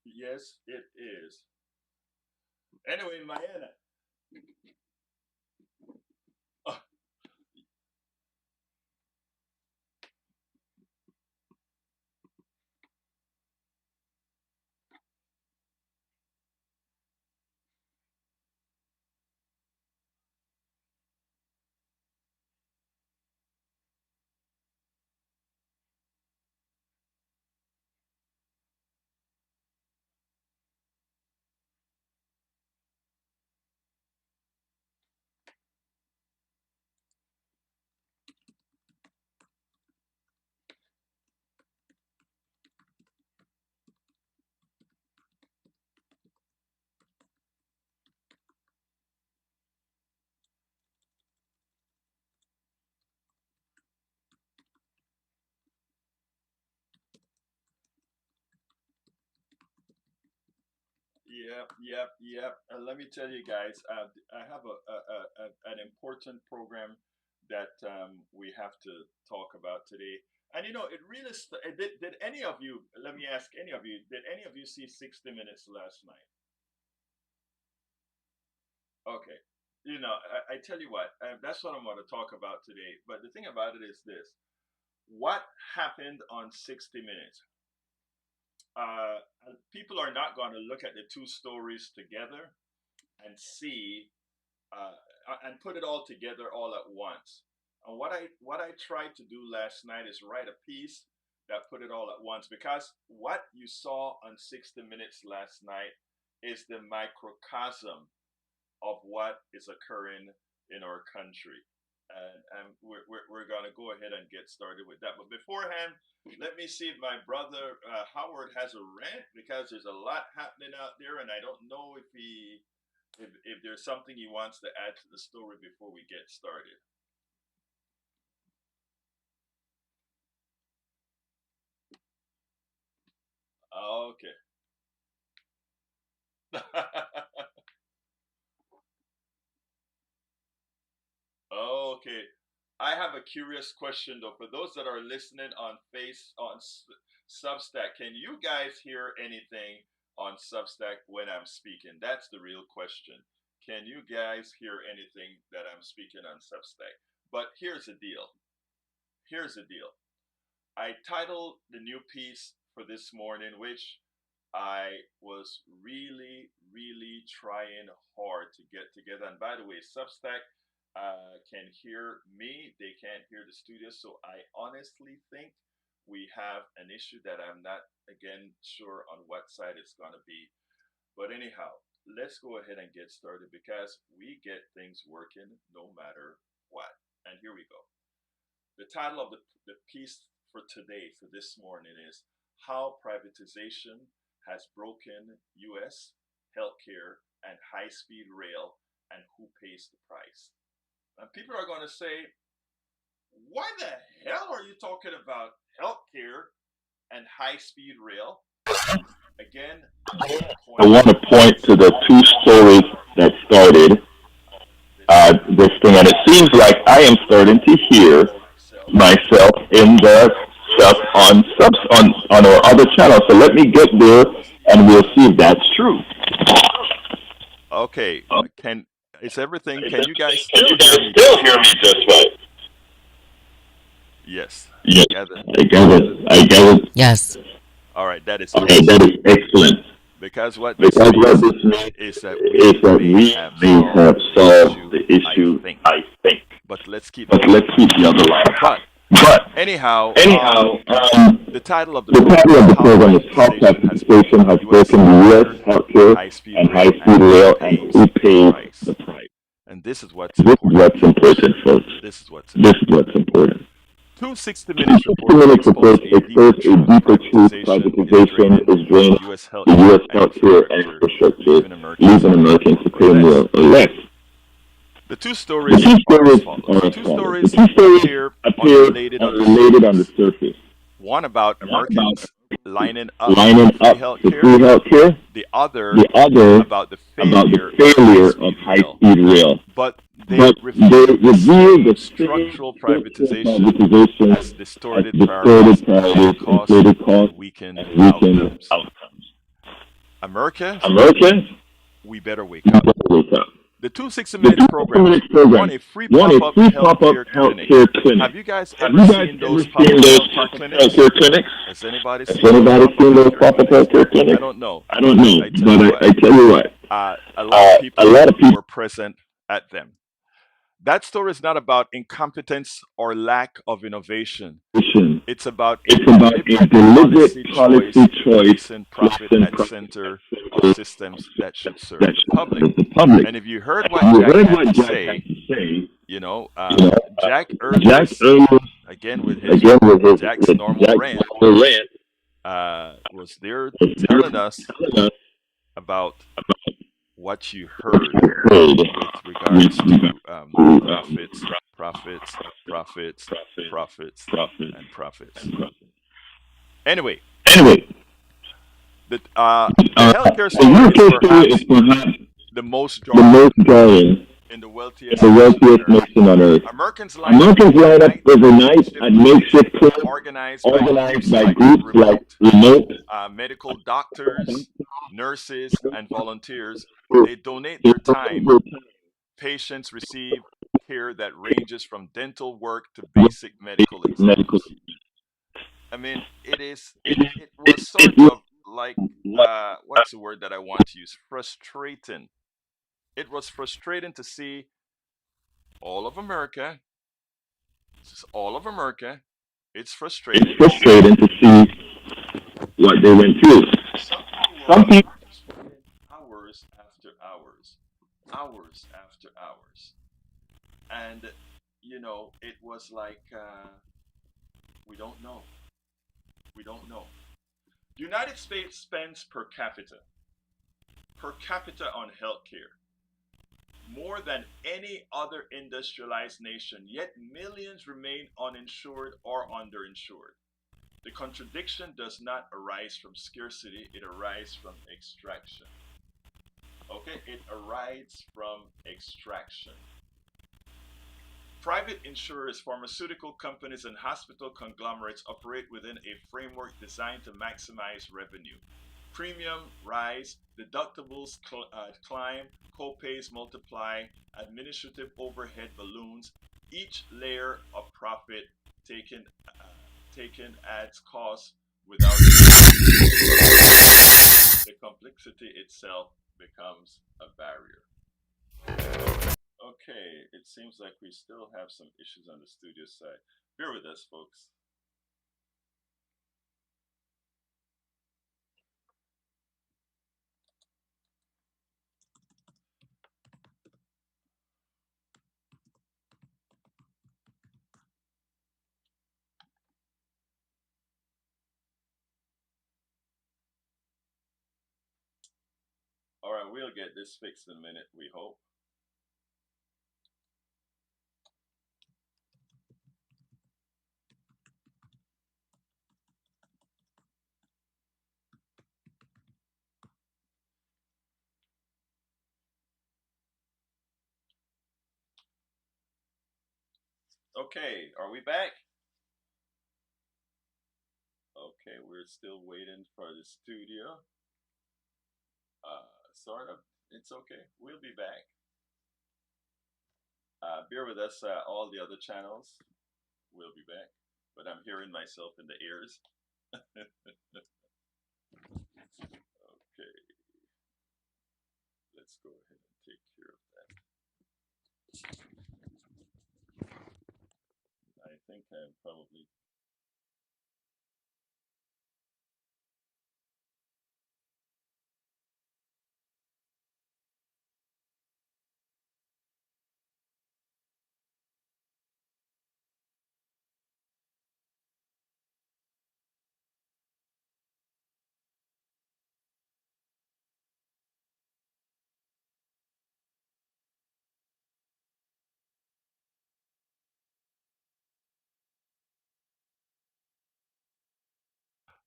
Yes, it is. Anyway, Mayana. uh, yep. Let me tell you guys, I have an important program that we have to talk about today. And it really did any of you? Let me ask any of you. Did any of you see 60 Minutes last night? Okay. I tell you what. That's what I'm going to talk about today. But the thing about it is this: what happened on 60 Minutes? Uh, People are not going to look at the two stories together and see uh, and put it all together all at once. And what I tried to do last night is write a piece that put it all at once, because what you saw on 60 Minutes last night is the microcosm of what is occurring in our country. And we're going to go ahead and get started with that. But beforehand, let me see if my brother Howard has a rant, because there's a lot happening out there, and I don't know if there's something he wants to add to the story before we get started. Okay. Okay. I have a curious question though. For those that are listening on Substack, can you guys hear anything on Substack when I'm speaking? That's the real question. Can you guys hear anything that I'm speaking on Substack? But here's the deal. Here's the deal. I titled the new piece for this morning, which I was really, really trying hard to get together. And by the way, Substack can hear me, they can't hear the studio. So I honestly think we have an issue that I'm not, again, sure on what side it's going to be. But anyhow, let's go ahead and get started, because we get things working no matter what. And here we go. The title of the piece for today, for this morning, is How Privatization Has Broken U.S. Healthcare and High Speed Rail, and Who Pays the Price. And people are going to say, why the hell are you talking about healthcare and high speed rail? Again, I want to I point want to to point to the two stories that started this thing, and it seems like I am starting to hear myself myself in the stuff on on our other channel. So let me get there, and we'll see if that's true. Okay, can is everything? Is Can you guys everything? Can still you hear guys me still just hear right? me just right? Yes, I Yes, gather. I got it. I got it. Yes. All right, that is Okay, that excellent. is excellent. Because what this Because what means this means is that is we that may we have may solved have the solved issue, the I issue, think. I think. But let's keep the But other let's keep line the other high. line high. But But anyhow, anyhow, the title of the the program title of is the How program is How Privatization Has Privatization Broken Has U.S. Broken the U.S. Healthcare and healthcare High-Speed and Rail, high-speed and Who rail, and Pays who the pays the Price. price. And this is what's This is important, what's folks. important, folks. This is what's This is important. what's important. Two 60 Two Minutes 60 reports Minutes expose reports a deeper expose a truth. deeper truth. Privatization is Privatization draining is draining U.S. the healthcare U.S. and healthcare and infrastructure, infrastructure, leaving Americans leaving to pay Americans more to or pay more less. or less. The two The stories two are as stories follows. are The as two follows. The stories two stories appear appear unrelated on the unrelated on the surface. surface. One about One about Americans lining up for lining free up for healthcare, free healthcare. the other The other about the about the failure of high failure of speed rail. high-speed rail. But they they review the review same the same structural structural privatization privatization as as distorted distorted priorities, inflated priorities, costs, inflated and costs, weakened and weakened outcomes. outcomes. Americans, Americans, we better wake we up. better wake up. The two 60 The minutes two 60 programs. minutes One, programs. a free One, a pop up free pop-up healthcare clinic. healthcare Have clinic. you guys Have ever you guys seen ever those pop seen up those healthcare pop-up clinics? healthcare clinics? Has anybody Has seen those anybody pop up seen those healthcare pop-up clinics? healthcare I clinics? don't know, I don't but know, I tell you but what, I tell you what, a lot of a people lot of people were present at them. That story is not about incompetence or lack of innovation. listen, It's about a it's about a deliberate deliberate policy choice policy choice placing profit placing at profit center at of center systems that should that serve the should public. serve the public. And if you heard And what you Jack heard had what to Jack had say, to say, you know, Jack Jack earlier, earlier, again with his again Jack's with normal Jack's rant, normal rant, was there was there telling us telling us about about what you what heard you heard with with regards regard to to profits, profits, profits, profit, profits, profit, and profits. and profit. Anyway, Anyway, the healthcare the story is UK story is perhaps perhaps the most the most jarring jarring in the in wealthiest the nation on wealthiest earth. nation on earth. Americans line up Americans line up overnight at overnight makeshift at clinics makeshift clinics organized by organized groups by like groups like remote remote medical doctors, nurses, and volunteers. to They donate their donate time. their time Patients receive care that ranges from dental work to to basic medical basic medical. exams. I mean, It it it was it sort was of like like what's the word that I want to use? Frustrating. It was frustrating to see all of America, this is all of America. It's it's frustrating to see frustrating to see what they went through. some people Some were people just working hours after hours, hours after hours. And, it was like, we don't know. We don't know. The United States spends per capita on healthcare, more than any other industrialized nation, yet millions remain uninsured or underinsured. The contradiction does not arise from scarcity, it arises from extraction. Okay, it arises from extraction. Private insurers, pharmaceutical companies, and hospital conglomerates operate within a framework designed to maximize revenue. Premium rise, deductibles climb, copays multiply, administrative overhead balloons. Each layer of profit taken taken adds costs without adding complexity. The complexity itself becomes a barrier. Okay, it seems like we still have some issues on the studio side. Bear with us, folks. All right, we'll get this fixed in a minute, we hope. Okay, are we back? Okay, we're still waiting for the studio. Sort of. It's okay. We'll be back. Bear with us, all the other channels. We'll be back. But I'm hearing myself in the ears. Okay, let's go ahead and take care of that. I think I'm probably.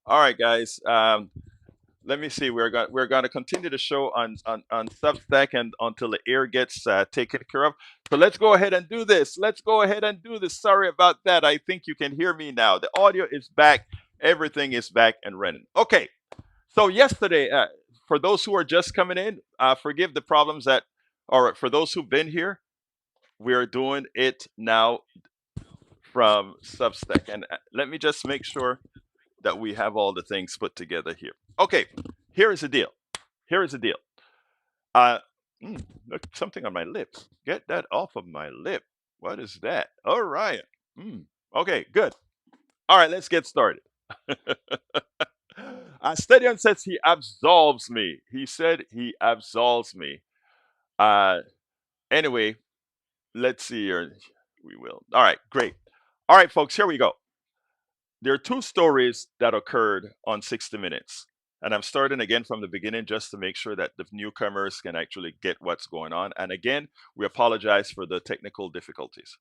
All right, guys. Let me see. We're going to continue the show on Substack and until the air gets taken care of. So let's go ahead and do this. Let's go ahead and do this. Sorry about that. I think you can hear me now. The audio is back. Everything is back and running. Okay. So yesterday, for those who are just coming in, forgive the problems that, or for those who've been here, we are doing it now from Substack. And let me just make sure that we have all the things put together here. Okay, here is the deal. Here is the deal. Uh, Look, something on my lips. Get that off of my lip. What is that? All right. Okay, good. All right, let's get started. Stadion says he absolves me. He said he absolves me. Uh, anyway, let's see here. We will. All right, great. All right, folks, here we go. There are two stories that occurred on 60 Minutes. And I'm starting again from the beginning just to make sure that the newcomers can actually get what's going on. And again, we apologize for the technical difficulties.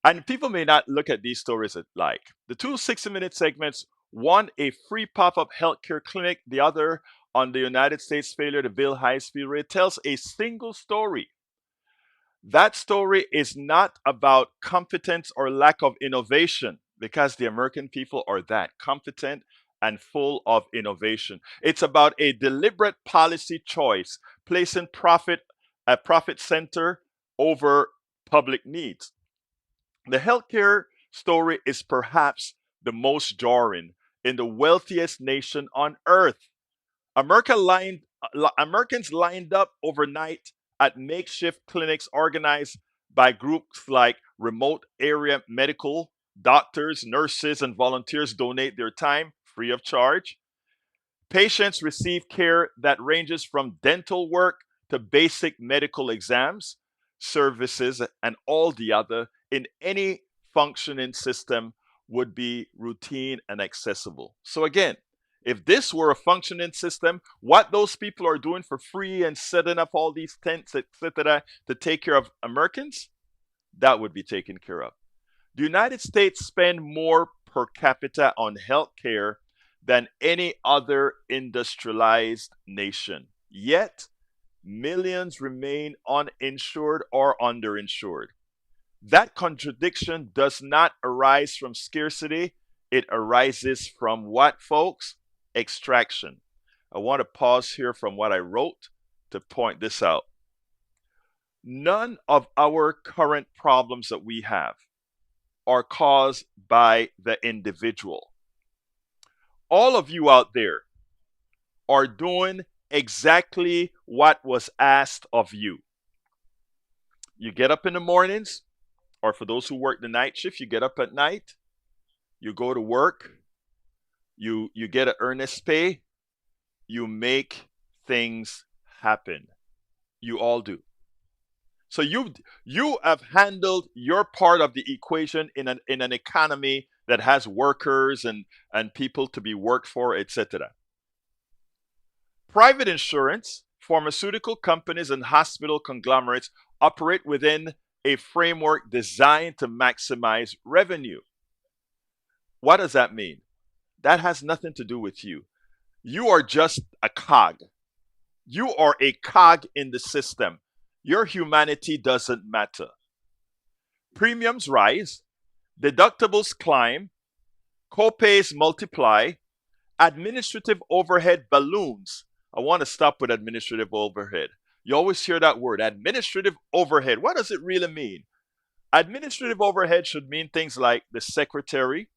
And people may not look at these stories like the two 60-minute segments, one a free pop-up healthcare clinic, the other on the United States failure to build high-speed rail, tells a single story. That story is not about competence or lack of innovation because the American people are that competent and full of innovation. It's about a deliberate policy choice, placing profit at profit center over public needs. The healthcare story is perhaps the most jarring in the wealthiest nation on earth. Americans lined up overnight at makeshift clinics organized by groups like Remote Area Medical. Doctors, nurses, and volunteers donate their time free of charge. Patients receive care that ranges from dental work to basic medical exams, services, and all the other in any functioning system would be routine and accessible. So, again, if this were a functioning system, what those people are doing for free and setting up all these tents, etc., to take care of Americans, that would be taken care of. The United States spend more per capita on healthcare than any other industrialized nation. Yet, millions remain uninsured or underinsured. That contradiction does not arise from scarcity, it arises from what, folks? Extraction. I want to pause here from what I wrote to point this out. None of our current problems that we have are caused by the individual. All of you out there are doing exactly what was asked of you. You get up in the mornings, or for those who work the night shift, you get up at night, you go to work, you get an earnest pay, you make things happen. You all do. So you have handled your part of the equation in an economy that has workers and people to be worked for, etc. Private insurance, pharmaceutical companies, and hospital conglomerates operate within a framework designed to maximize revenue. What does that mean? That has nothing to do with you. You are just a cog. You are a cog in the system. Your humanity doesn't matter. Premiums rise, deductibles climb, copays multiply, administrative overhead balloons. I want to stop with administrative overhead. You always hear that word, administrative overhead. What does it really mean? Administrative overhead should mean things like the secretary.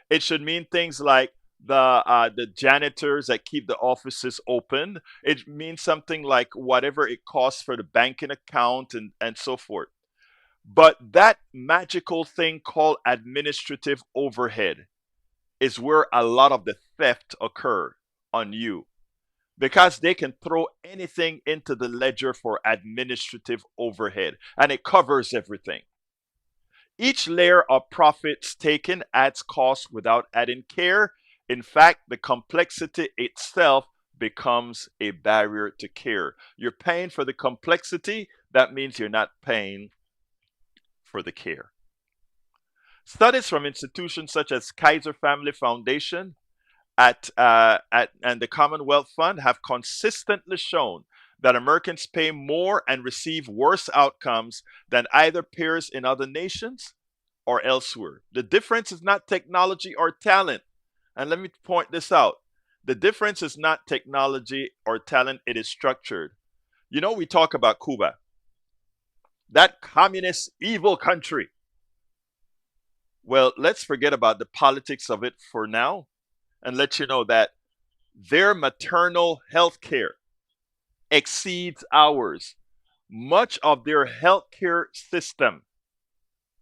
It should mean things like the janitors that keep the offices open. It means something like whatever it costs for the banking account and so forth. But that magical thing called administrative overhead is where a lot of the theft occur on you because they can throw anything into the ledger for administrative overhead and it covers everything. Each layer of profits taken adds cost without adding care. In fact, the complexity itself becomes a barrier to care. You're paying for the complexity, that means you're not paying for the care. Studies from institutions such as Kaiser Family Foundation and the Commonwealth Fund have consistently shown that Americans pay more and receive worse outcomes than either peers in other nations or elsewhere. The difference is not technology or talent. And let me point this out. The difference is not technology or talent, it is structured. You know, we talk about Cuba, that communist evil country. Well, let's forget about the politics of it for now and let you know that their maternal health care exceeds ours. Much of their healthcare system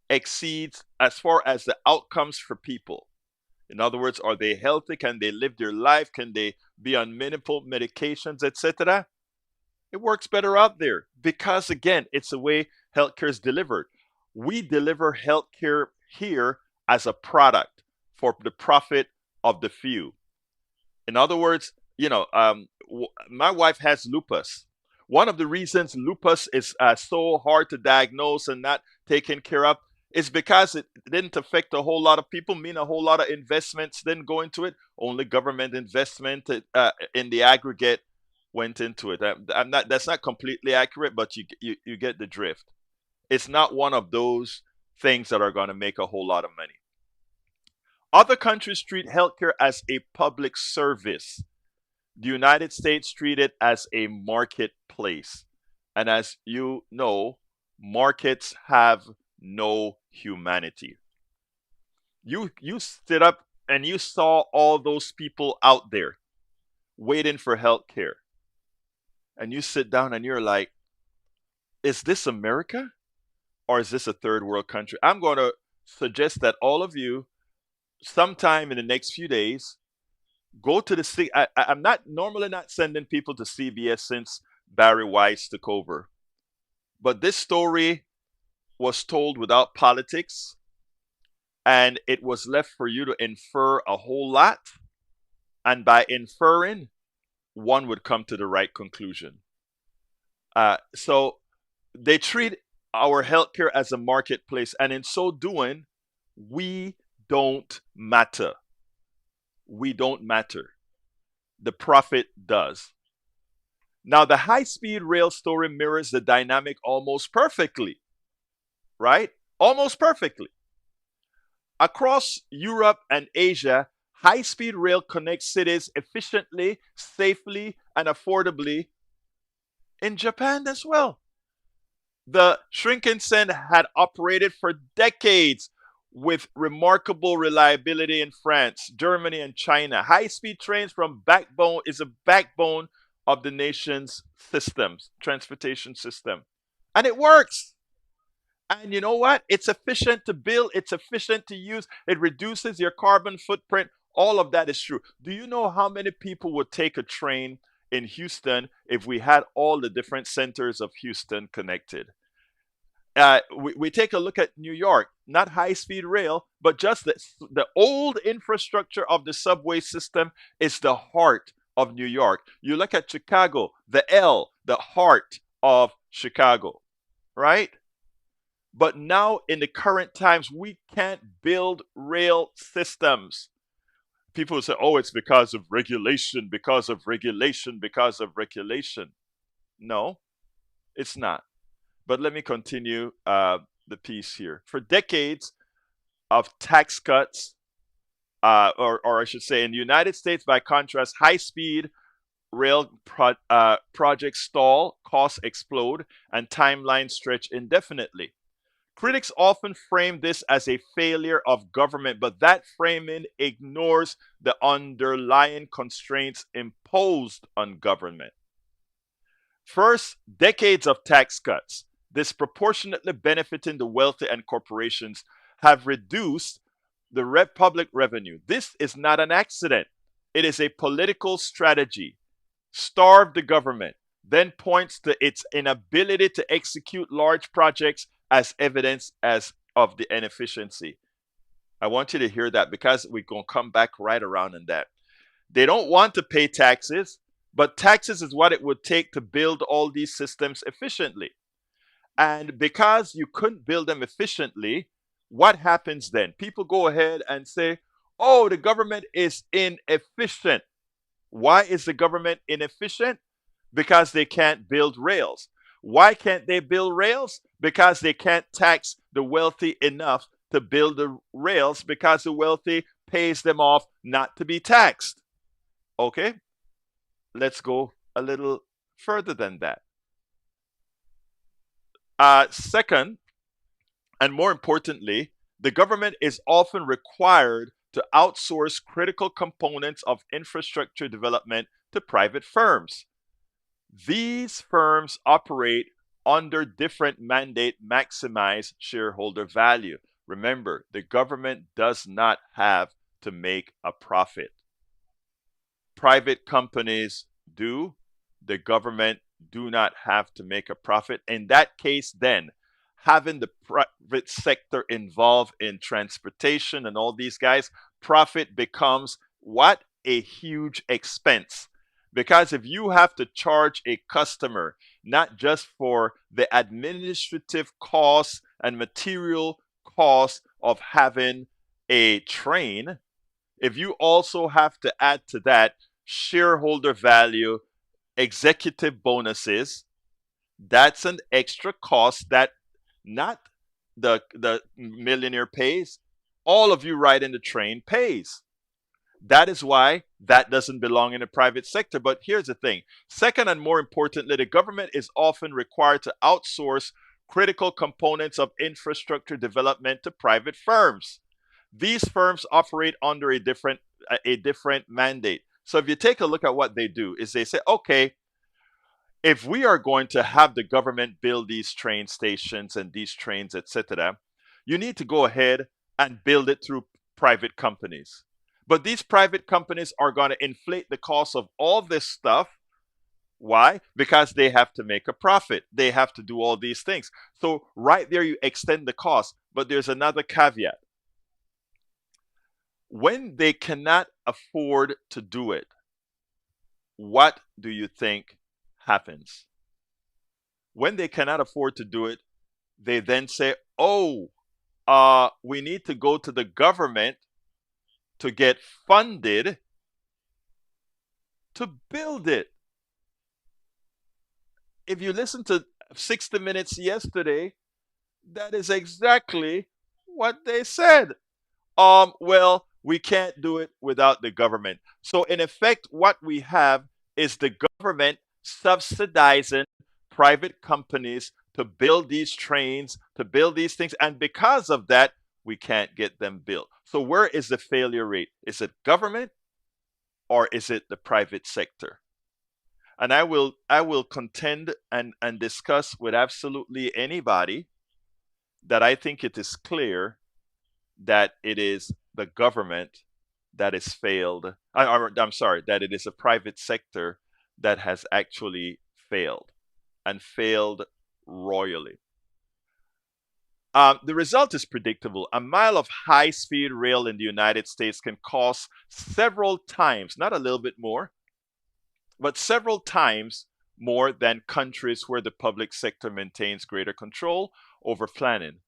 exceeds as far as the outcomes for people. In other words, are they healthy? Can they live their life? Can they be on minimal medications, etc.? It works better out there because, again, it's the way healthcare is delivered. We deliver healthcare here as a product for the profit of the few. In other words, my wife has lupus. One of the reasons lupus is so hard to diagnose and not taken care of is because it didn't affect a whole lot of people, mean a whole lot of investments didn't go into it. Only government investment in the aggregate went into it. I'm not. That's not completely accurate, but you get the drift. It's not one of those things that are going to make a whole lot of money. Other countries treat healthcare as a public service. The United States treat it as a marketplace. And as you know, markets have no humanity. You stood up and you saw all those people out there waiting for health care. And you sit down and you're like, is this America or is this a third world country? I'm going to suggest that all of you, sometime in the next few days, go to the I'm not normally not sending people to CBS since Barry Weiss took over. But this story was told without politics and it was left for you to infer a whole lot. And by inferring, one would come to the right conclusion. So they treat our healthcare as a marketplace, and in so doing, we don't matter. We don't matter. The profit does. Now, the high speed rail story mirrors the dynamic almost perfectly, right? Almost perfectly. Across Europe and Asia, high speed rail connects cities efficiently, safely, and affordably. In Japan as well. The Shinkansen had operated for decades with remarkable reliability in France, Germany, and China. High-speed trains from backbone is a backbone of the nation's systems, transportation system. And it works. And you know what? It's efficient to build, it's efficient to use, it reduces your carbon footprint. All of that is true. Do you know how many people would take a train in Houston if we had all the different centers of Houston connected? We take a look at New York, not high speed rail, but just the old infrastructure of the subway system is the heart of New York. You look at Chicago, the heart of Chicago, right? But now, in the current times, we can't build rail systems. People say, oh, it's because of regulation, because of regulation, because of regulation. No, it's not. But let me continue the piece here. For decades of tax cuts, or I should say, in the United States, by contrast, high speed rail projects stall, costs explode, and timelines stretch indefinitely. Critics often frame this as a failure of government, but that framing ignores the underlying constraints imposed on government. First, decades of tax cuts, disproportionately benefiting the wealthy and corporations, have reduced the public revenue. This is not an accident. It is a political strategy. Starve the government, then points to its inability to execute large projects as evidence as of the inefficiency. I want you to hear that because we're going to come back right around in that. They don't want to pay taxes, but taxes is what it would take to build all these systems efficiently. And because you couldn't build them efficiently, what happens then? People go ahead and say, Oh, the government is inefficient. Why is the government inefficient? Because they can't build rails. Why can't they build rails? Because they can't tax the wealthy enough to build the rails because the wealthy pays them off not to be taxed. Okay, let's go a little further than that. Second, and more importantly, the government is often required to outsource critical components of infrastructure development to private firms. These firms operate under different mandate maximize shareholder value. Remember, the government does not have to make a profit. Private companies do. The government do not have to make a profit. In that case, then, having the private sector involved in transportation and all these guys, profit becomes what? A huge expense. Because if you have to charge a customer not just for the administrative costs and material costs of having a train, if you also have to add to that shareholder value, executive bonuses, that's an extra cost that not the millionaire pays. All of you riding the train pays. That is why that doesn't belong in the private sector. But here's the thing. Second, and more importantly, the government is often required to outsource critical components of infrastructure development to private firms. These firms operate under a different mandate. So if you take a look at what they do, is they say, okay, if we are going to have the government build these train stations and these trains, etc., you need to go ahead and build it through private companies. But these private companies are going to inflate the cost of all this stuff. Why? Because they have to make a profit. They have to do all these things. So, right there, you extend the cost. But there's another caveat. When they cannot afford to do it, what do you think happens? When they cannot afford to do it, they then say, oh, we need to go to the government to get funded to build it. If you listen to 60 Minutes yesterday, that is exactly what they said. Well, we can't do it without the government. So, in effect, what we have is the government subsidizing private companies to build these trains, to build these things. And because of that, we can't get them built. So, where is the failure rate? Is it government or is it the private sector? And I will contend and discuss with absolutely anybody that I think it is clear that it is the government that has failed. I'm sorry, that it is a private sector that has actually failed and failed royally. The result is predictable. A mile of high speed rail in the United States can cost several times, not a little bit more, but several times more than countries where the public sector maintains greater control over planning.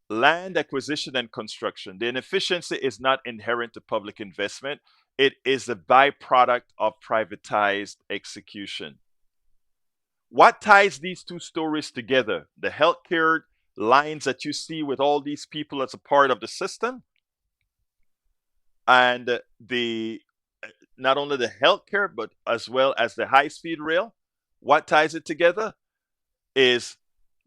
Land acquisition and construction. The inefficiency is not inherent to public investment, it is a byproduct of privatized execution. What ties these two stories together? The healthcare lines that you see with all these people as a part of the system, and the not only the healthcare but as well as the high speed rail. What ties it together is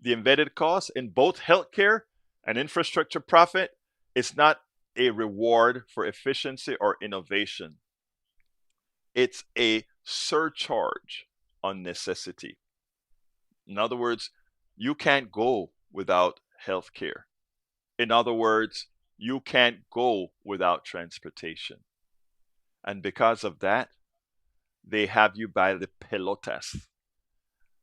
the embedded cost in both healthcare and infrastructure profit. It's not a reward for efficiency or innovation. It's a surcharge on necessity. In other words, you can't go without healthcare. In other words, you can't go without transportation. And because of that, they have you by the pelotas.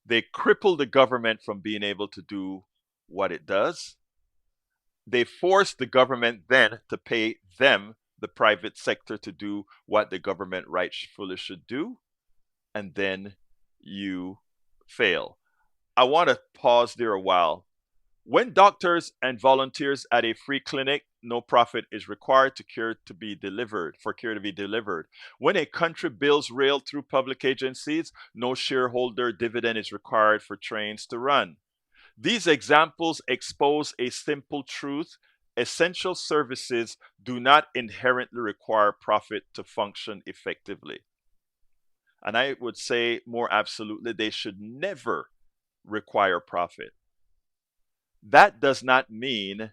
They cripple the government from being able to do what it does. They force the government then to pay them, the private sector, to do what the government rightfully should do. And then you fail. I want to pause there a while. When doctors and volunteers at a free clinic no profit is required to care to be delivered for care to be delivered. When a country builds rail through public agencies, no shareholder dividend is required for trains to run. These examples expose a simple truth. Essential services do not inherently require profit to function effectively. And I would say more absolutely, they should never require profit. That does not mean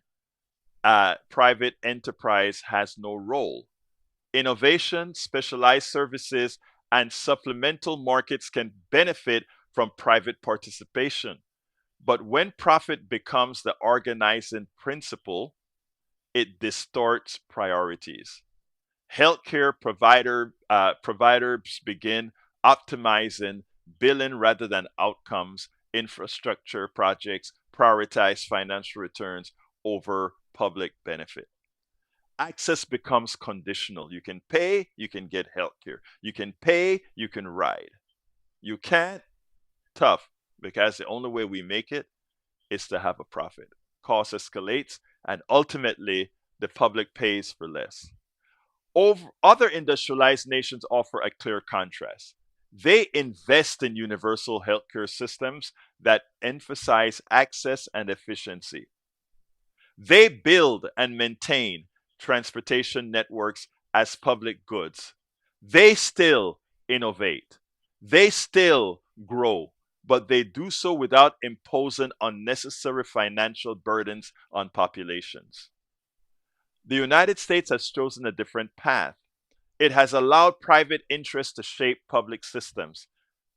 private enterprise has no role. Innovation, specialized services, and supplemental markets can benefit from private participation. But when profit becomes the organizing principle, it distorts priorities. Providers begin optimizing billing rather than outcomes. Infrastructure projects prioritize financial returns over public benefit. Access becomes conditional. You can pay, you can get healthcare. You can pay, you can ride. You can't, tough, because the only way we make it is to have a profit. Cost escalates, and ultimately, the public pays for less. Other industrialized nations offer a clear contrast. They invest in universal healthcare systems that emphasize access and efficiency. They build and maintain transportation networks as public goods. They still innovate. They still grow, but they do so without imposing unnecessary financial burdens on populations. The United States has chosen a different path. It has allowed private interests to shape public systems.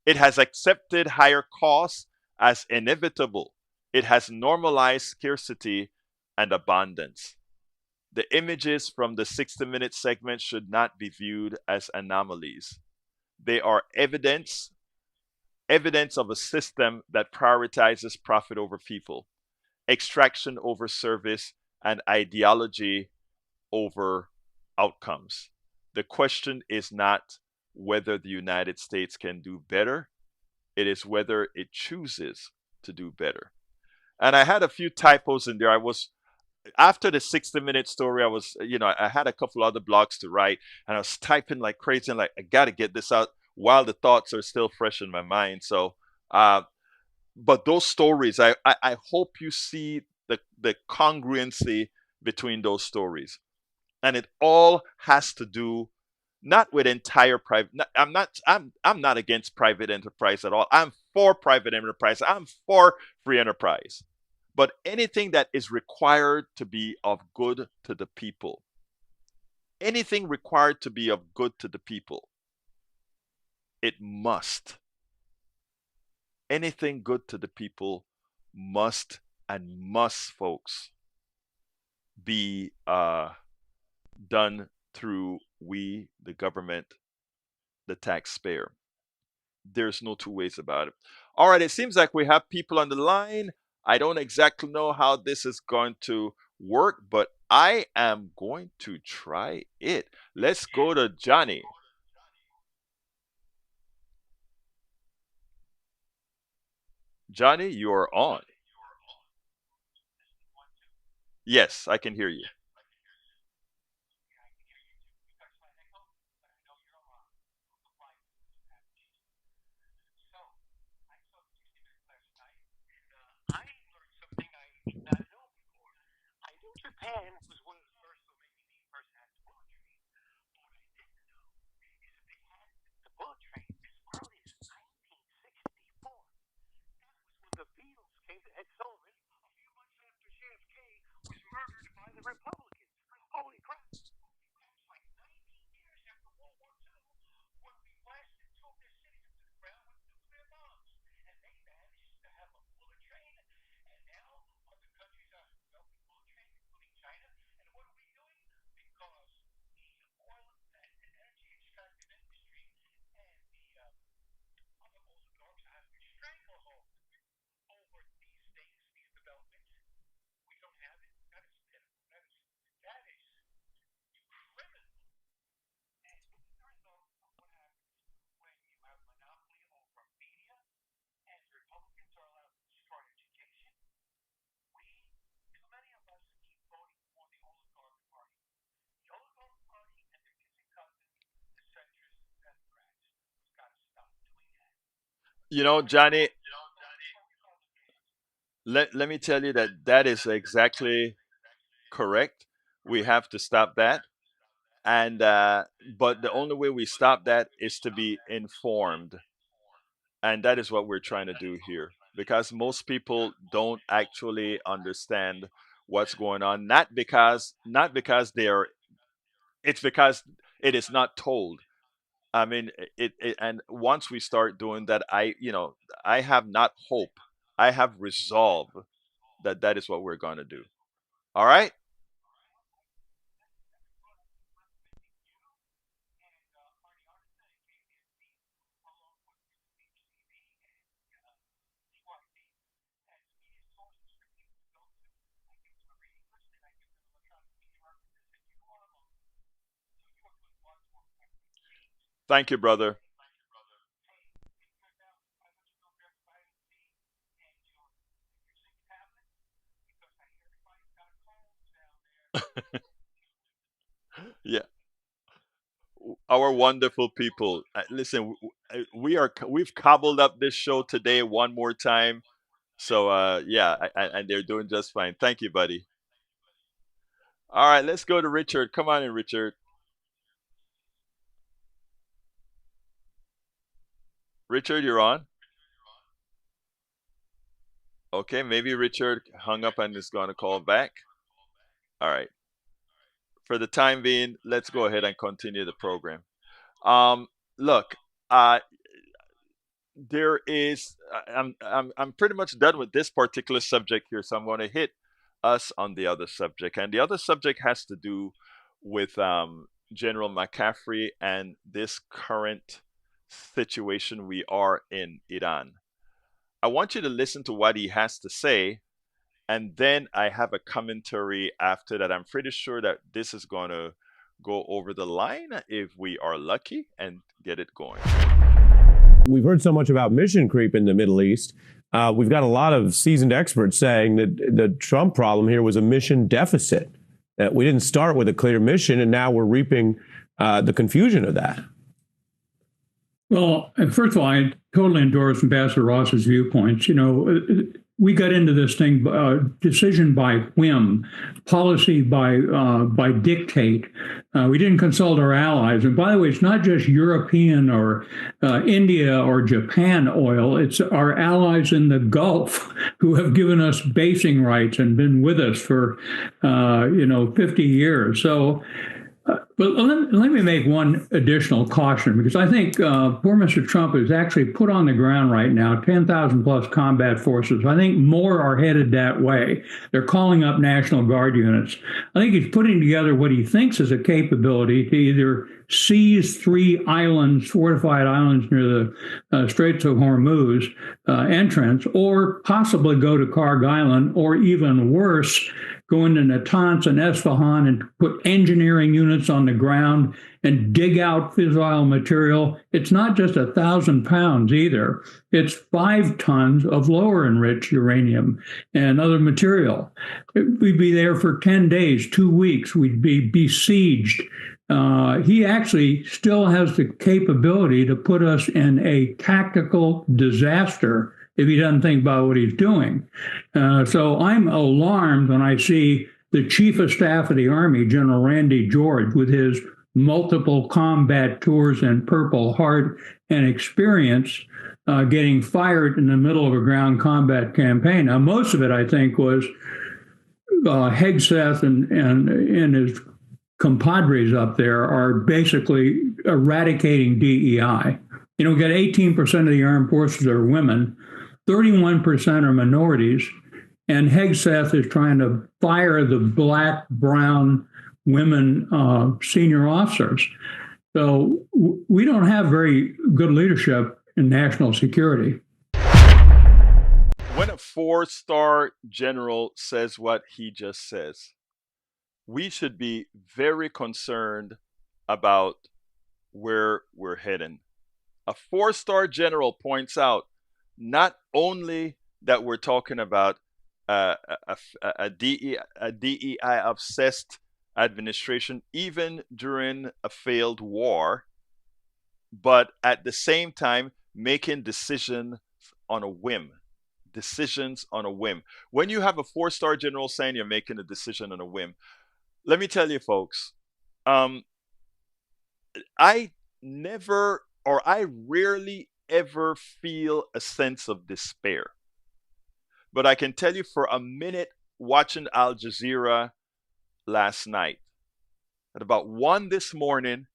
It has accepted higher costs as inevitable. It has normalized scarcity and abundance. The images from the 60-minute segment should not be viewed as anomalies. They are evidence of a system that prioritizes profit over people, extraction over service, and ideology over outcomes. The question is not whether the United States can do better, it is whether it chooses to do better. And I had a few typos in there. I was after the 60-minute story, I had a couple other blogs to write, and I was typing like crazy, and like, I got to get this out while the thoughts are still fresh in my mind. So, uh, but those stories, I hope you see the congruency between those stories. And it all has to do not with entire private. I'm not against private enterprise at all. I'm for private enterprise. I'm for free enterprise. But anything that is required to be of good to the people, anything required to be of good to the people, it must. Anything good to the people must and must, folks, be done through we, the government, the taxpayer. There's no two ways about it. All right, it seems like we have people on the line. I don't exactly know how this is going to work, but I am going to try it. Let's go to Johnny. Johnny, you are on. Yes, I can hear you. Johnny, let me tell you that that is exactly correct. We have to stop that. And but the only way we stop that is to be informed, and that is what we're trying to do here, because most people don't actually understand what's going on, not because they are, it's because it is not told. I mean, and once we start doing that, I have not hope, I have resolve that that is what we're going to do. All right. Thank you, brother. Yeah, our wonderful people. Listen, we've cobbled up this show today one more time. So yeah, and they're doing just fine. Thank you, buddy. All right, let's go to Richard. Come on in, Richard. Richard, you're on. Okay, maybe Richard hung up and is going to call back. All right. For the time being, let's go ahead and continue the program. Um, Look, uh, there is. I'm pretty much done with this particular subject here, so I'm going to hit us on the other subject, and the other subject has to do with General McCaffrey and this current situation we are in Iran. I want you to listen to what he has to say, and then I have a commentary after that. I'm pretty sure that this is going to go over the line if we are lucky and get it going. We've heard so much about mission creep in the Middle East. We've got a lot of seasoned experts saying that the Trump problem here was a mission deficit. That we didn't start with a clear mission, and now we're reaping the confusion of that. Well, first of all, I totally endorse Ambassador Ross's viewpoints. We got into this thing decision by whim, policy by dictate. We didn't consult our allies. And by the way, it's not just European or India or Japan oil. It's our allies in the Gulf who have given us basing rights and been with us for 50 years. So but let me make one additional caution, because I think poor Mr. Trump is actually put on the ground right now 10,000 plus combat forces. I think more are headed that way. They're calling up National Guard units. I think he's putting together what he thinks is a capability to either seize three islands, fortified islands near the Straits of Hormuz entrance, or possibly go to Karg Island, or even worse, go into Natanz and Esfahan and put engineering units on the ground and dig out fissile material. It's not just 1,000 pounds either. It's 5 tons of lower enriched uranium and other material. We'd be there for 10 days, 2 weeks. We'd be besieged. He actually still has the capability to put us in a tactical disaster if he doesn't think about what he's doing. So I'm alarmed when I see the Chief of Staff of the Army, General Randy George, with his multiple combat tours and Purple Heart and experience, getting fired in the middle of a ground combat campaign. Now, most of it, I think, was Hegseth and his compadres up there are basically eradicating DEI. We got 18% of the armed forces are women, 31% are minorities, and Hegseth is trying to fire the black, brown women senior officers. So we don't have very good leadership in national security. When a four-star general says what he just says, we should be very concerned about where we're heading. A four-star general points out not only that we're talking about a DEI obsessed administration, even during a failed war, but at the same time, making decisions on a whim. Decisions on a whim. When you have a four-star general saying you're making a decision on a whim, let me tell you, folks, um, I never or I rarely ever feel a sense of despair. But I can tell you for a minute watching Al Jazeera last night, at about 1 this morning,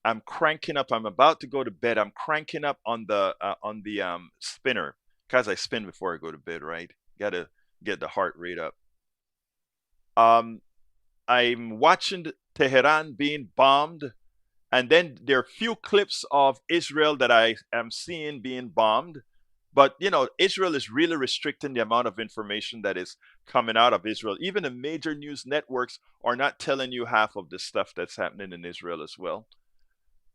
I'm cranking up. I'm about to go to bed. I'm cranking up on the spinner because I spin before I go to bed, right? Got to get the heart rate up. Um, I'm watching Tehran being bombed, and then there are few clips of Israel that I am seeing being bombed. But you know, Israel is really restricting the amount of information that is coming out of Israel. Even the major news networks are not telling you half of the stuff that's happening in Israel as well.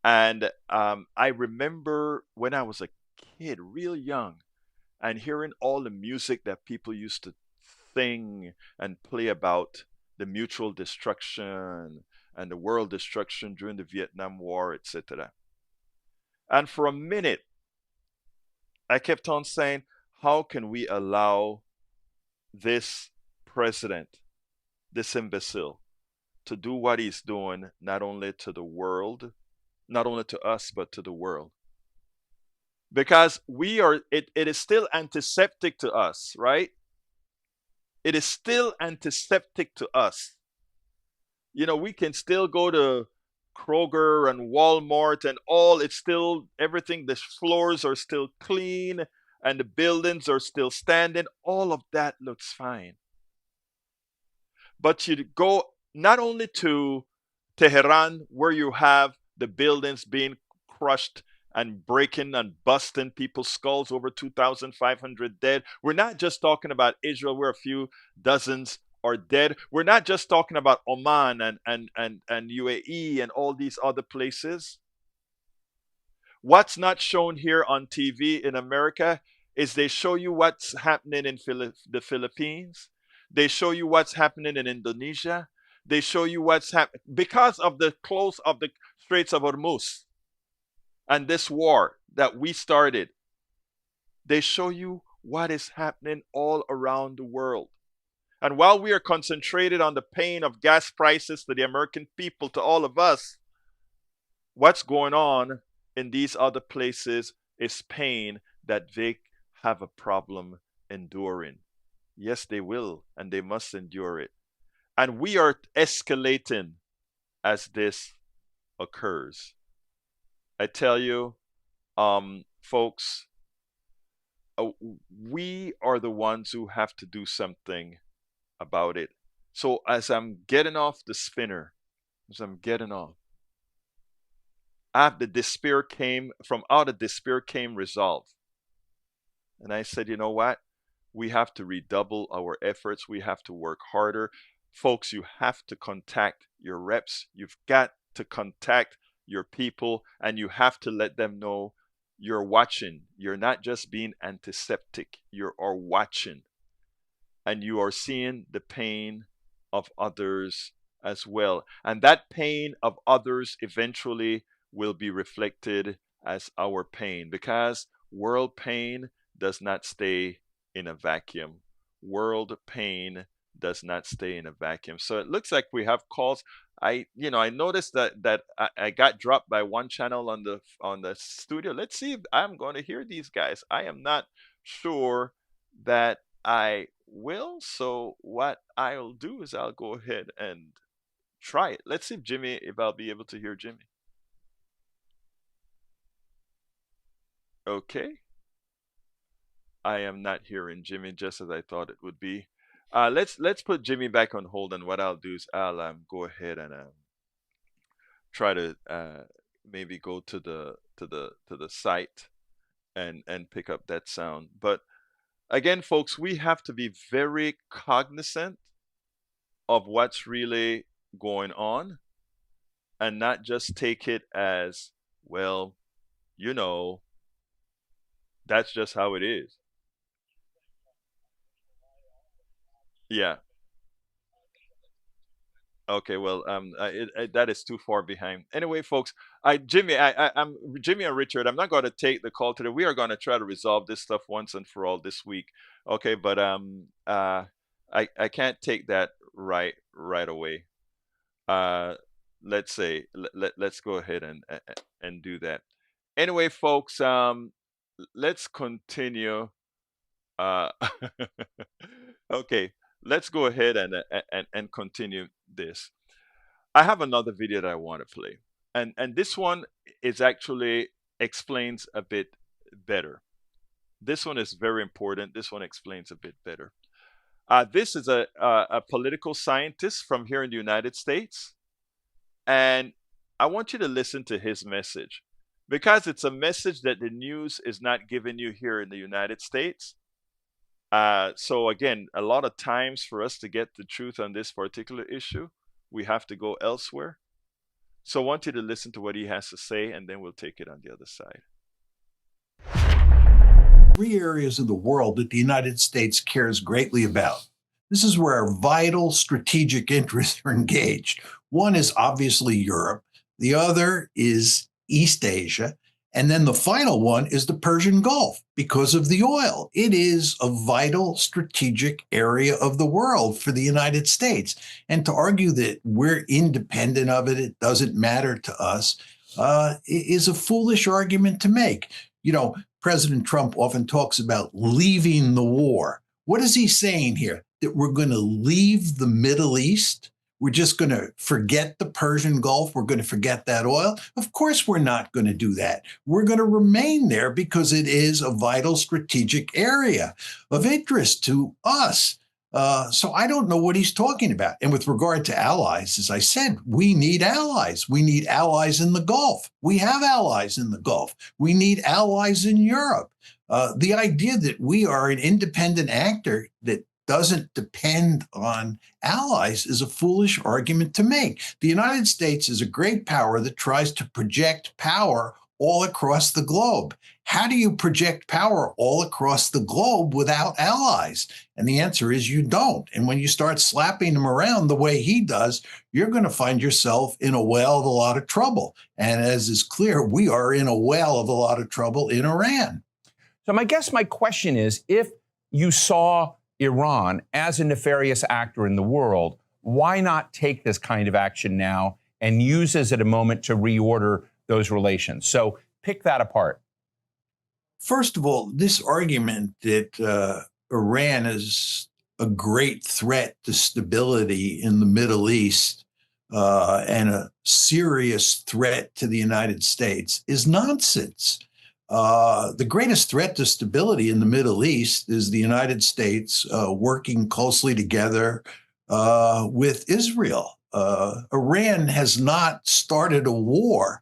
And I remember when I was a kid, real young, and hearing all the music that people used to sing and play about the mutual destruction and the world destruction during the Vietnam War, etc. And for a minute, I kept on saying, how can we allow this president, this imbecile, to do what he's doing, not only to the world, not only to us, but to the world? Because it is still antiseptic to us, right? It is still antiseptic to us. You know, we can still go to Kroger and Walmart and all, it's still everything, the floors are still clean and the buildings are still standing. All of that looks fine. But you go not only to Tehran, where you have the buildings being crushed and breaking and busting people's skulls, over 2,500 dead. We're not just talking about Israel, where a few dozens are dead. We're not just talking about Oman and UAE and all these other places. What's not shown here on TV in America is they show you what's happening in the Philippines. They show you what's happening in Indonesia. They show you what's happening because of the close of the Straits of Hormuz and this war that we started. They show you what is happening all around the world. And while we are concentrated on the pain of gas prices to the American people, to all of us, what's going on in these other places is pain that they have a problem enduring. Yes, they will, and they must endure it. And we are escalating as this occurs. I tell you, folks, we are the ones who have to do something about it. So as I'm getting off the spinner, as I'm getting off, after despair came, from out of despair came resolve. And I said, you know what? We have to redouble our efforts. We have to work harder. Folks, you have to contact your reps. You've got to contact your people, and you have to let them know you're watching. You're not just being antiseptic, you are watching. And you are seeing the pain of others as well. And that pain of others eventually will be reflected as our pain, because world pain does not stay in a vacuum. World pain does not stay in a vacuum. So it looks like we have calls. I noticed that I got dropped by one channel on the studio. Let's see if I'm going to hear these guys. I am not sure that I will. So what I'll do is I'll go ahead and try it. Let's see if I'll be able to hear Jimmy. Okay. I am not hearing Jimmy, just as I thought it would be. Let's put Jimmy back on hold, and what I'll do is I'll go ahead and try to maybe go to the site and pick up that sound. But again, folks, we have to be very cognizant of what's really going on, and not just take it as, well, you know, that's just how it is. Yeah. Okay, well, that is too far behind. Anyway, folks, I'm Jimmy and Richard. I'm not going to take the call today. We are going to try to resolve this stuff once and for all this week. Okay, but I can't take that right away. Uh, let's say let's go ahead and do that. Anyway, folks, let's continue. Uh, okay, let's go ahead and continue this. I have another video that I want to play, and this one is actually explains a bit better. This one is very important. This one explains a bit better. This is a political scientist from here in the United States, and I want you to listen to his message because it's a message that the news is not giving you here in the United States. So again, a lot of times for us to get the truth on this particular issue, we have to go elsewhere. So I want you to listen to what he has to say, and then we'll take it on the other side. Three areas of the world that the United States cares greatly about. This is where our vital strategic interests are engaged. One is obviously Europe. The other is East Asia. And then the final one is the Persian Gulf because of the oil. It is a vital strategic area of the world for the United States. And to argue that we're independent of it, it doesn't matter to us, is a foolish argument to make. You know, President Trump often talks about leaving the war. What is he saying here? That we're going to leave the Middle East? We're just going to forget the Persian Gulf. We're going to forget that oil. Of course, we're not going to do that. We're going to remain there because it is a vital strategic area of interest to us. So I don't know what he's talking about. And with regard to allies, as I said, we need allies. We need allies in the Gulf. We have allies in the Gulf. We need allies in Europe. The idea that we are an independent actor that doesn't depend on allies is a foolish argument to make. The United States is a great power that tries to project power all across the globe. How do you project power all across the globe without allies? And the answer is you don't. And when you start slapping them around the way he does, you're going to find yourself in a whale of a lot of trouble. And as is clear, we are in a whale of a lot of trouble in Iran. So my question is, if you saw Iran as a nefarious actor in the world, why not take this kind of action now and use this at a moment to reorder those relations? So pick that apart. First of all, this argument that Iran is a great threat to stability in the Middle East and a serious threat to the United States is nonsense. The greatest threat to stability in the Middle East is the United States working closely together with Israel. Iran has not started a war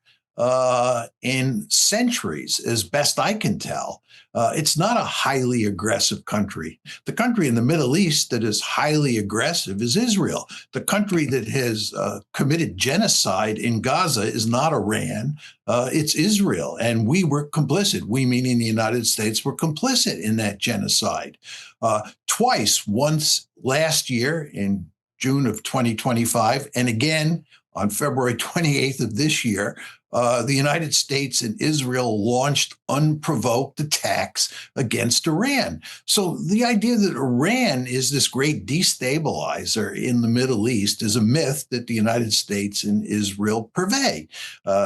in centuries, as best I can tell. It's not a highly aggressive country. The country in the Middle East that is highly aggressive is Israel. The country that has committed genocide in Gaza is not Iran. It's Israel. And we were complicit. We, meaning the United States, were complicit in that genocide. Twice, once last year in June of 2025, and again on February 28th of this year, the United States and Israel launched unprovoked attacks against Iran. So the idea that Iran is this great destabilizer in the Middle East is a myth that the United States and Israel purvey.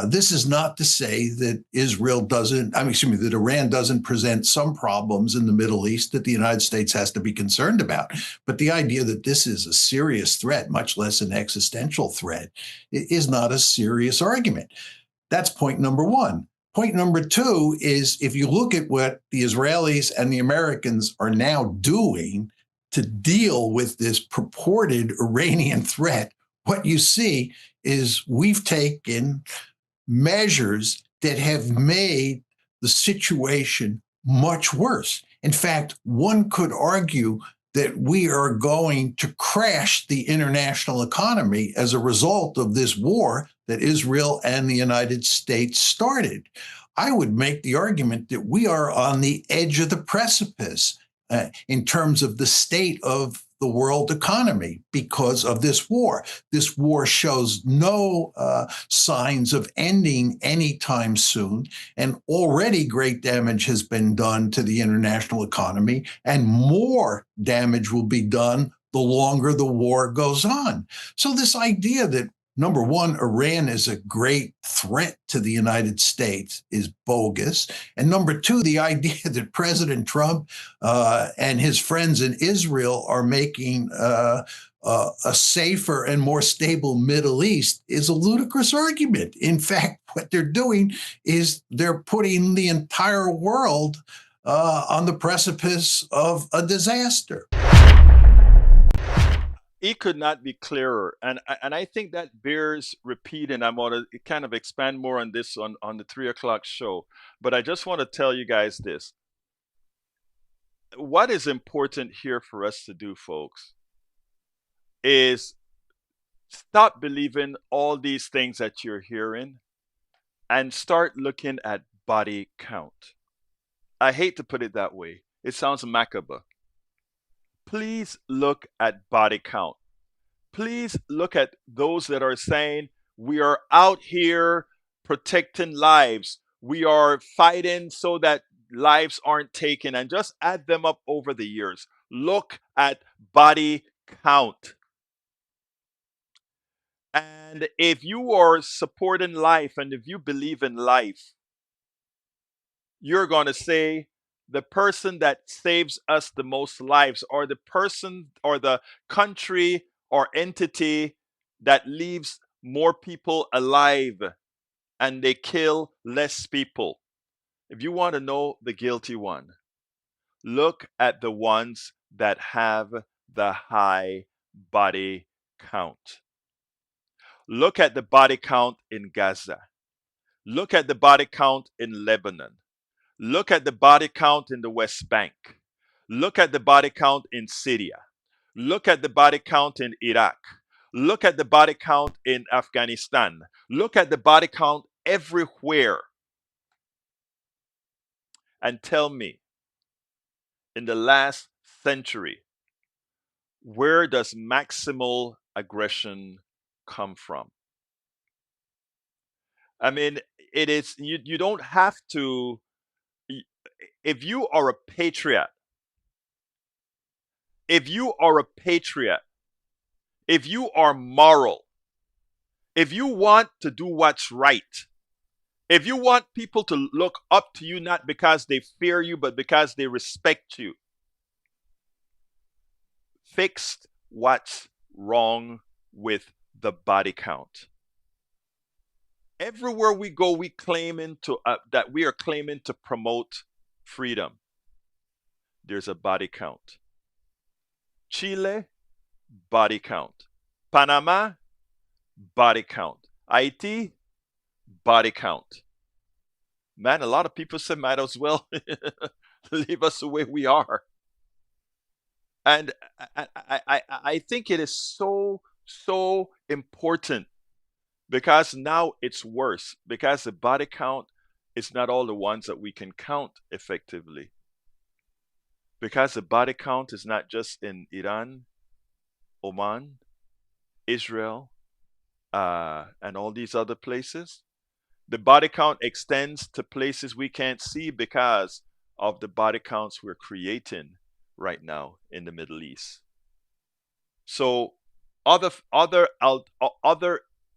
This is not to say that that Iran doesn't present some problems in the Middle East that the United States has to be concerned about. But the idea that this is a serious threat, much less an existential threat, is not a serious argument. That's point number one. Point number two is if you look at what the Israelis and the Americans are now doing to deal with this purported Iranian threat, what you see is we've taken measures that have made the situation much worse. In fact, one could argue that we are going to crash the international economy as a result of this war that Israel and the United States started. I would make the argument that we are on the edge of the precipice in terms of the state of the world economy because of this war. This war shows no signs of ending anytime soon, and already great damage has been done to the international economy, and more damage will be done the longer the war goes on. So this idea that, number one, Iran is a great threat to the United States is bogus. And number two, the idea that President Trump and his friends in Israel are making a safer and more stable Middle East is a ludicrous argument. In fact, what they're doing is they're putting the entire world on the precipice of a disaster. It could not be clearer, and I think that bears repeating. I'm going to kind of expand more on this on the 3 o'clock show, but I just want to tell you guys this. What is important here for us to do, folks, is stop believing all these things that you're hearing and start looking at body count. I hate to put it that way. It sounds macabre. Please look at body count. Please look at those that are saying we are out here protecting lives. We are fighting so that lives aren't taken, and just add them up over the years. Look at body count. And if you are supporting life and if you believe in life, you're going to say the person that saves us the most lives, or the person or the country or entity that leaves more people alive and they kill less people. If you want to know the guilty one, look at the ones that have the high body count. Look at the body count in Gaza. Look at the body count in Lebanon. Look at the body count in the West Bank. Look at the body count in Syria. Look at the body count in Iraq. Look at the body count in Afghanistan. Look at the body count everywhere. And tell me, in the last century, where does maximal aggression come from? I mean, it is, you don't have to, if you are a patriot, if you are a patriot, if you are moral, if you want to do what's right, if you want people to look up to you not because they fear you, but because they respect you, fix what's wrong with the body count. Everywhere we go, we claim that we are claiming to promote freedom. There's a body count. Chile, body count. Panama, body count. Haiti, body count. Man, a lot of people said might as well leave us the way we are. And I think it is so important, because now it's worse, because the body count is not all the ones that we can count effectively. Because the body count is not just in Iran, Oman, Israel, and all these other places. The body count extends to places we can't see because of the body counts we're creating right now in the Middle East. So other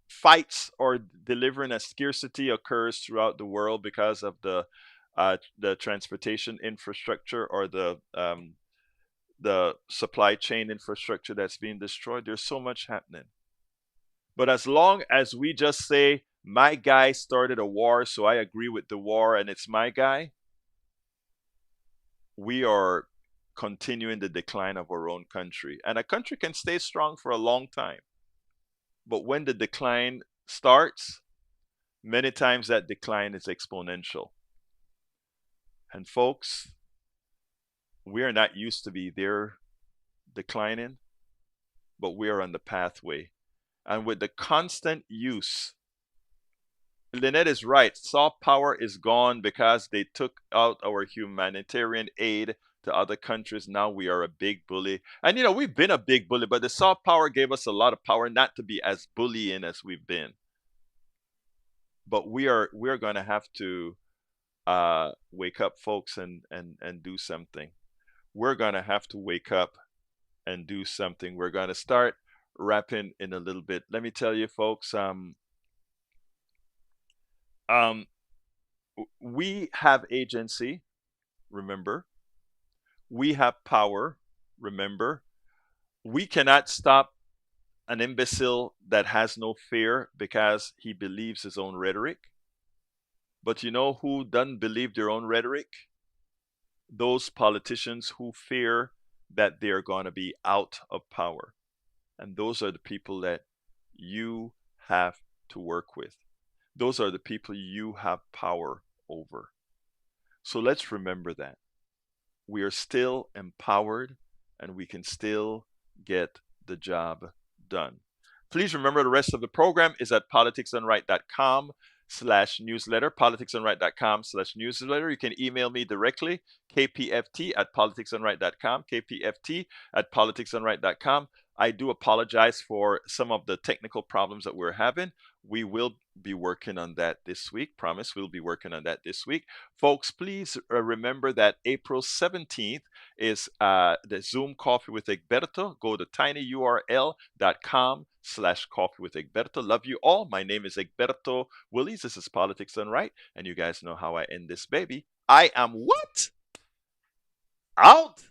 fights or delivering a scarcity occurs throughout the world because of the transportation infrastructure, or the supply chain infrastructure that's being destroyed. There's so much happening. But as long as we just say, my guy started a war, so I agree with the war and it's my guy, we are continuing the decline of our own country. And a country can stay strong for a long time. But when the decline starts, many times that decline is exponential. And folks, we are not used to be there declining, but we are on the pathway. And with the constant use, Lynette is right, soft power is gone because they took out our humanitarian aid to other countries. Now we are a big bully. And, we've been a big bully, but the soft power gave us a lot of power not to be as bullying as we've been. But we're going to have to wake up, folks, and do something. We're going to have to wake up and do something. We're going to start wrapping in a little bit. Let me tell you, folks, we have agency, remember. We have power, remember. We cannot stop an imbecile that has no fear because he believes his own rhetoric. But you know who doesn't believe their own rhetoric? Those politicians who fear that they're going to be out of power. And those are the people that you have to work with. Those are the people you have power over. So let's remember that. We are still empowered and we can still get the job done. Please remember the rest of the program is at politicsdoneright.com/newsletter, politicsdoneright.com/newsletter. You can email me directly, kpft@politicsdoneright.com, kpft@politicsdoneright.com. I do apologize for some of the technical problems that we're having. We will be working on that this week. Promise we'll be working on that this week. Folks, please remember that April 17th is the Zoom Coffee with Egberto. Go to tinyurl.com/coffee with Egberto. Love you all. My name is Egberto Willies. This is Politics Done Right. And you guys know how I end this baby. I am what? Out.